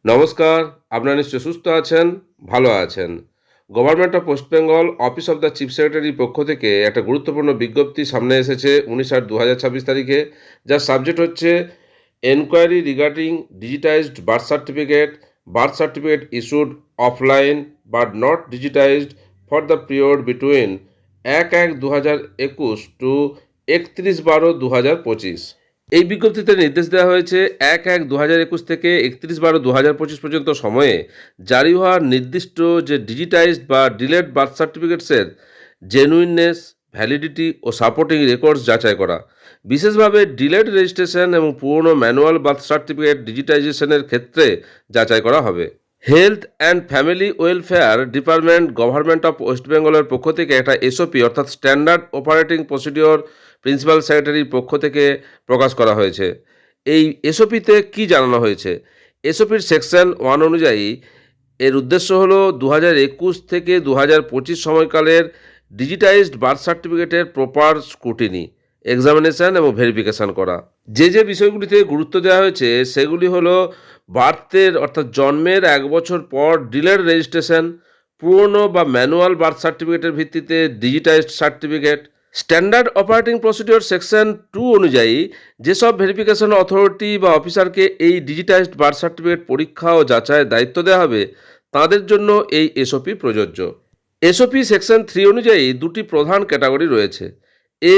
নমস্কার, আপনারা নিশ্চয়ই সুস্থ আছেন, ভালো আছেন। Government of West Bengal office of the chief সেক্রেটারির পক্ষ থেকে একটা গুরুত্বপূর্ণ বিজ্ঞপ্তি সামনে এসেছে 19/8/2026 তারিখে, যার সাবজেক্ট হচ্ছে enquiry regarding digitized birth certificate issued offline but not digitized for the period between 1/1/2021 to 31/12/2025। এই বিজ্ঞপ্তিতে নির্দেশ দেওয়া হয়েছে 1/1/2021 থেকে 31/12/2025 পর্যন্ত সময়ে জারি হওয়া নির্দিষ্ট যে ডিজিটাইজড বা ডিলেড বার্থ সার্টিফিকেটসের জেনুইননেস, ভ্যালিডিটি ও সাপোর্টিং রেকর্ডস যাচাই করা। বিশেষভাবে ডিলেড রেজিস্ট্রেশন এবং পুরনো ম্যানুয়াল বার্থ সার্টিফিকেট ডিজিটাইজেশনের ক্ষেত্রে যাচাই করা হবে। Health and family welfare department government of West বেঙ্গলের পক্ষ থেকে একটা এসওপি অর্থাৎ স্ট্যান্ডার্ড অপারেটিং প্রসিডিওর প্রিন্সিপাল সেক্রেটারির পক্ষ থেকে প্রকাশ করা হয়েছে। এই এসওপিতে কি জানানো হয়েছে? এসওপির সেকশন 1 অনুযায়ী এর উদ্দেশ্য হলো 2021 থেকে 2025 সময়কালের ডিজিটাইজড বার্থ সার্টিফিকেটের প্রপার স্ক্রুটিনি, এক্সামিনেশন এবং ভেরিফিকেশন করা। যে বিষয়গুলিতে গুরুত্ব দেওয়া হয়েছে সেগুলি হলো বার্থের অর্থাৎ জন্মের 1 বছর পর ডিলেড রেজিস্ট্রেশন, পুরনো বা ম্যানুয়াল বার্থ সার্টিফিকেটের ভিত্তিতে digitised certificate. Standard operating procedure section 2 অনুযায়ী যেসব ভেরিফিকেশন অথরিটি বা অফিসারকে এই ডিজিটাইজড বার্থ সার্টিফিকেট পরীক্ষা ও যাচাইয়ের দায়িত্ব দেওয়া হবে তাদের জন্য এই এসওপি প্রযোজ্য। এসওপি সেকশন 3 অনুযায়ী দুটি প্রধান ক্যাটাগরি রয়েছে। A,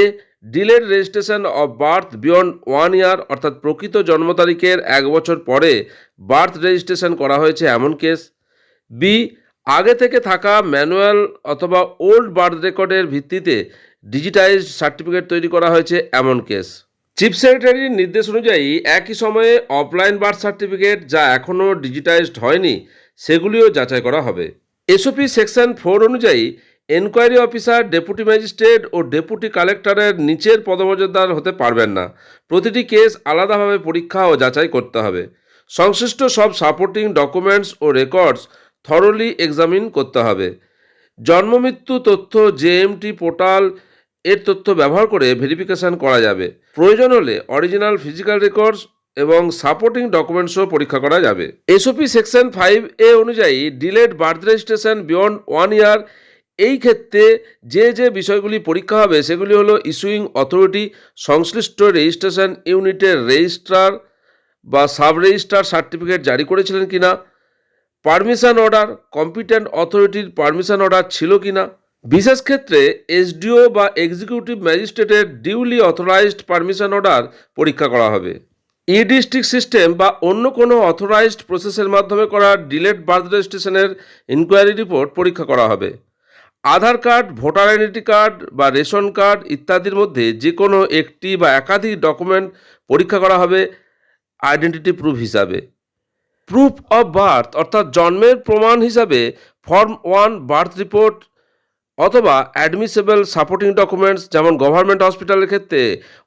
delayed registration of birth beyond 1 year অর্থাৎ প্রকৃত জন্ম তারিখের 1 বছর পরে বার্থ রেজিস্ট্রেশন করা হয়েছে এমন কেস। বি, আগে থেকে থাকা ম্যানুয়াল অথবা ওল্ড বার্থ রেকর্ডের ভিত্তিতে ডিজিটাইজড সার্টিফিকেট তৈরি করা হয়েছে এমন কেস। চিফ সেক্রেটারির নির্দেশ অনুযায়ী একই সময়ে অফলাইন বার্থ সার্টিফিকেট যা এখনও ডিজিটাইজড হয়নি সেগুলিও যাচাই করা হবে। এসওপি সেকশন 4 অনুযায়ী এনকোয়ারি অফিসার, ডেপুটি ম্যাজিস্ট্রেট ও ডেপুটি কালেক্টরের নিচের পদমর্যাদার হতে পারবেন না। প্রতিটি কেস আলাদাভাবে পরীক্ষা ও যাচাই করতে হবে। সংশ্লিষ্ট সব সাপোর্টিং ডকুমেন্টস ও রেকর্ডস থরলি এক্সামিন করতে হবে। জন্মমৃত্যু তথ্য জেএমটি পোর্টাল এর তথ্য ব্যবহার করে ভেরিফিকেশন করা যাবে। প্রয়োজন হলে অরিজিনাল ফিজিক্যাল রেকর্ডস এবং সাপোর্টিং ডকুমেন্টসও পরীক্ষা করা যাবে। এসওপি সেকশন 5A অনুযায়ী ডিলেড বার্থ রেজিস্ট্রেশন বিয়ন্ড 1 ইয়ার এই ক্ষেত্রে যে বিষয়গুলি পরীক্ষা হবে সেগুলি হলো ইস্যুইং অথরিটি সংশ্লিষ্ট রেজিস্ট্রেশন ইউনিটের রেজিস্ট্রার বা সাব রেজিস্ট্রার সার্টিফিকেট জারি করেছিলেন কিনা, পারমিশন অর্ডার কম্পিটেন্ট অথরিটির পারমিশন অর্ডার ছিল কিনা, বিশেষ ক্ষেত্রে এসডিও বা এক্সিকিউটিভ ম্যাজিস্ট্রেটের ডিউলি অথরাইজড পারমিশন অর্ডার পরীক্ষা করা হবে। ই ডিস্ট্রিক্ট সিস্টেম বা অন্য কোনো অথরাইজড প্রসেসের মাধ্যমে করা ডিলেড বার্থ রেজিস্ট্রেশনের ইনকোয়ারি রিপোর্ট পরীক্ষা করা হবে। আধার কার্ড, ভোটার আইডেন্টি কার্ড বা রেশন কার্ড ইত্যাদির মধ্যে যে কোনো একটি বা একাধিক ডকুমেন্ট পরীক্ষা করা হবে আইডেন্টিটি প্রুফ হিসাবে। প্রুফ অফ বার্থ অর্থাৎ জন্মের প্রমাণ হিসাবে ফর্ম 1 বার্থ রিপোর্ট অথবা অ্যাডমিসেবল সাপোর্টিং ডকুমেন্টস যেমন গভর্নমেন্ট হসপিটালের ক্ষেত্রে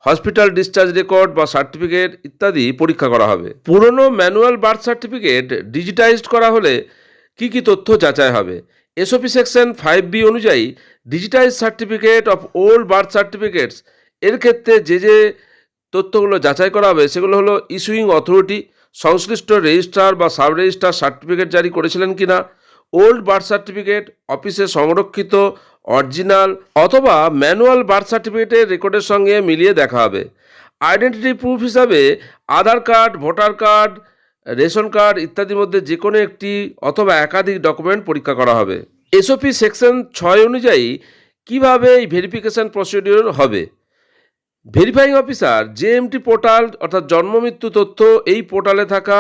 হসপিটাল ডিসচার্জ রেকর্ড বা সার্টিফিকেট ইত্যাদি পরীক্ষা করা হবে। পুরনো ম্যানুয়াল বার্থ সার্টিফিকেট ডিজিটাইজড করা হলে কি তথ্য যাচাই হবে? এসওপি সেকশন 5B অনুযায়ী digitise certificate of old birth certificates এর ক্ষেত্রে যে তথ্যগুলো যাচাই করা হবে সেগুলো হলো ইস্যুইং অথরিটি সংশ্লিষ্ট রেজিস্ট্রার বা সাব রেজিস্ট্রার সার্টিফিকেট জারি করেছিলেন কিনা, ওল্ড বার্থ সার্টিফিকেট অফিসে সংরক্ষিত অরিজিনাল অথবা ম্যানুয়াল বার্থ সার্টিফিকেটের রেকর্ডের সঙ্গে মিলিয়ে দেখা হবে। আইডেন্টিটি প্রুফ হিসাবে Aadhaar card, voter card, ration card ইত্যাদির মধ্যে যে কোনো একটি অথবা একাধিক ডকুমেন্ট পরীক্ষা করা হবে। এসওপি সেকশন 6 অনুযায়ী কিভাবে এই ভেরিফিকেশন প্রসিডিওর হবে? ভেরিফাইং অফিসার জেএমটি পোর্টাল অর্থাৎ জন্মমৃত্যু তথ্য এই পোর্টালে থাকা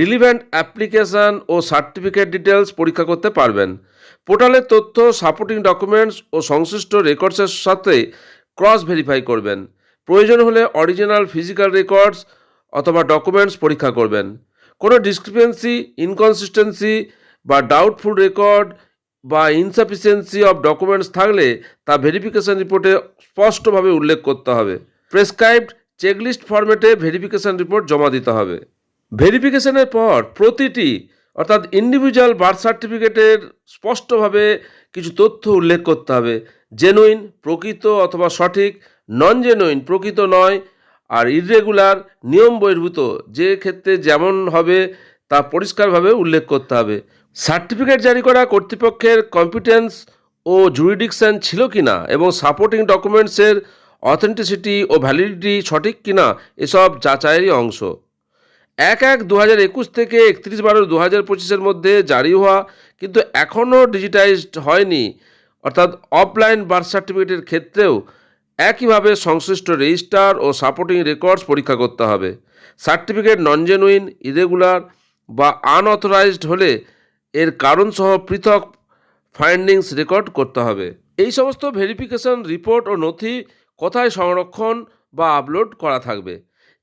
রিলিভেন্ট অ্যাপ্লিকেশান ও সার্টিফিকেট ডিটেলস পরীক্ষা করতে পারবেন। পোর্টালের তথ্য, সাপোর্টিং ডকুমেন্টস ও সংশ্লিষ্ট রেকর্ডসের সাথে ক্রস ভেরিফাই করবেন। প্রয়োজন হলে অরিজিনাল ফিজিক্যাল রেকর্ডস অথবা ডকুমেন্টস পরীক্ষা করবেন। কোনো ডিসক্রিপেন্সি, ইনকনসিস্টেন্সি বা ডাউটফুল রেকর্ড বা ইনসাফিসিয়েন্সি অফ ডকুমেন্টস থাকলে তা ভেরিফিকেশন রিপোর্টে স্পষ্টভাবে উল্লেখ করতে হবে। প্রেসক্রাইবড চেকলিস্ট ফরম্যাটে ভেরিফিকেশন রিপোর্ট জমা দিতে হবে। ভেরিফিকেশনের পর প্রতিটি অর্থাৎ ইন্ডিভিজুয়াল বার্থ সার্টিফিকেটের স্পষ্টভাবে কিছু তথ্য উল্লেখ করতে হবে। জেনুইন, প্রকৃত অথবা সঠিক, নন জেনুইন, প্রকৃত নয়, আর ইররেগুলার, নিয়ম বহির্ভূত, যে ক্ষেত্রে যেমন হবে তা পরিষ্কারভাবে উল্লেখ করতে হবে। সার্টিফিকেট জারি করা কর্তৃপক্ষের কম্পিটেন্স ও জুরিডিকশন ছিল কিনা এবং সাপোর্টিং ডকুমেন্টসের অথেন্টিসিটি ও ভ্যালিডিটি সঠিক কিনা এসব যাচাইয়েরই অংশ। 1/1/2021 থেকে 31/12/2025 মধ্যে জারি হওয়া কিন্তু এখনও ডিজিটাইজড হয়নি অর্থাৎ অফলাইন বার্থ সার্টিফিকেটের ক্ষেত্রেও একইভাবে সংশ্লিষ্ট রেজিস্ট্রার ও সাপোর্টিং রেকর্ডস পরীক্ষা করতে হবে। সার্টিফিকেট নন জেনুইন, ইরেগুলার বা আনঅথরাইজড হলে এর কারণসহ পৃথক ফাইন্ডিংস রেকর্ড করতে হবে। এই সমস্ত ভেরিফিকেশন রিপোর্ট ও নথি কোথায় সংরক্ষণ বা আপলোড করা থাকবে?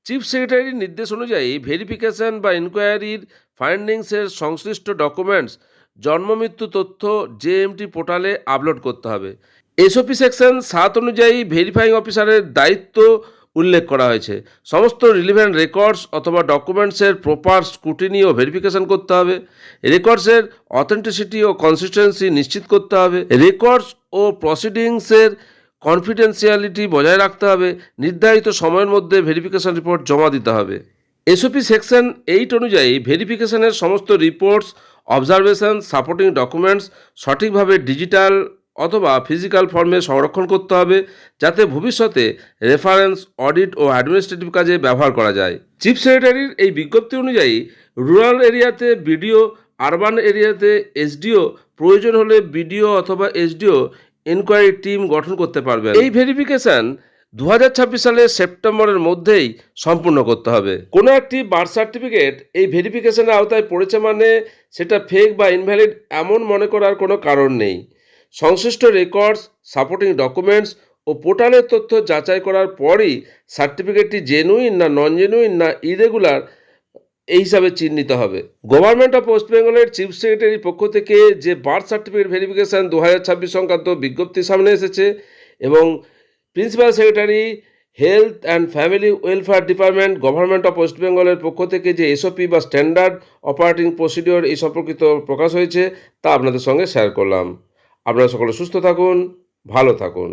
চিফ সেক্রেটারির নির্দেশ অনুযায়ী ভেরিফিকেশন বা ইনকোয়ারির ফাইন্ডিংসের সংশ্লিষ্ট ডকুমেন্টস জন্মমৃত্যু তথ্য জেএমটি পোর্টালে আপলোড করতে হবে। এসওপি সেকশন 7 অনুযায়ী ভেরিফাইং অফিসারের দায়িত্ব উল্লেখ করা হয়েছে। সমস্ত রিলিভেন্ট রেকর্ডস অথবা ডকুমেন্টসের প্রপার স্ক্রুটিনি ও ভেরিফিকেশন করতে হবে। রেকর্ডসের অথেন্টিসিটি ও কনসিস্টেন্সি নিশ্চিত করতে হবে। রেকর্ডস ও প্রসিডিংসের কনফিডেন্সিয়ালিটি বজায় রাখতে হবে। নির্ধারিত সময়ের মধ্যে ভেরিফিকেশন রিপোর্ট জমা দিতে হবে। এসওপি সেকশন 8 অনুযায়ী ভেরিফিকেশনের সমস্ত রিপোর্টস, অবজারভেশন, সাপোর্টিং ডকুমেন্টস সঠিকভাবে ডিজিটাল অথবা ফিজিক্যাল ফর্মে সংরক্ষণ করতে হবে যাতে ভবিষ্যতে রেফারেন্স, অডিট ও অ্যাডমিনিস্ট্রেটিভ কাজে ব্যবহার করা যায়। চিফ সেক্রেটারির এই বিজ্ঞপ্তি অনুযায়ী রুরাল এরিয়াতে বিডিও, আরবান এরিয়াতে এসডিও, প্রয়োজন হলে বিডিও অথবা এসডিও ইনকোয়ারি টিম গঠন করতে পারবেন। এই ভেরিফিকেশন 2026 সালের সেপ্টেম্বরের মধ্যেই সম্পূর্ণ করতে হবে। কোনো একটি বার্থ সার্টিফিকেট এই ভেরিফিকেশনের আওতায় পড়েছে মানে সেটা ফেক বা ইনভ্যালিড এমন মনে করার কোনো কারণ নেই। সংশ্লিষ্ট রেকর্ডস, সাপোর্টিং ডকুমেন্টস ও পোর্টালের তথ্য যাচাই করার পরই সার্টিফিকেটটি জেনুইন না নন জেনুইন না ইরেগুলার এই হিসাবে চিহ্নিত হবে। গভর্নমেন্ট অফ ওয়েস্ট বেঙ্গলের চিফ সেক্রেটারির পক্ষ থেকে যে বার্থ সার্টিফিকেট ভেরিফিকেশন 2026 সংক্রান্ত বিজ্ঞপ্তি সামনে এসেছে এবং principal secretary, health and family welfare department, government of West বেঙ্গলের পক্ষ থেকে যে এসওপি বা স্ট্যান্ডার্ড অপারেটিং প্রসিডিওর এই সম্পর্কিত প্রকাশ হয়েছে তা আপনাদের সঙ্গে শেয়ার করলাম। আপনারা সকলে সুস্থ থাকুন, ভালো থাকুন।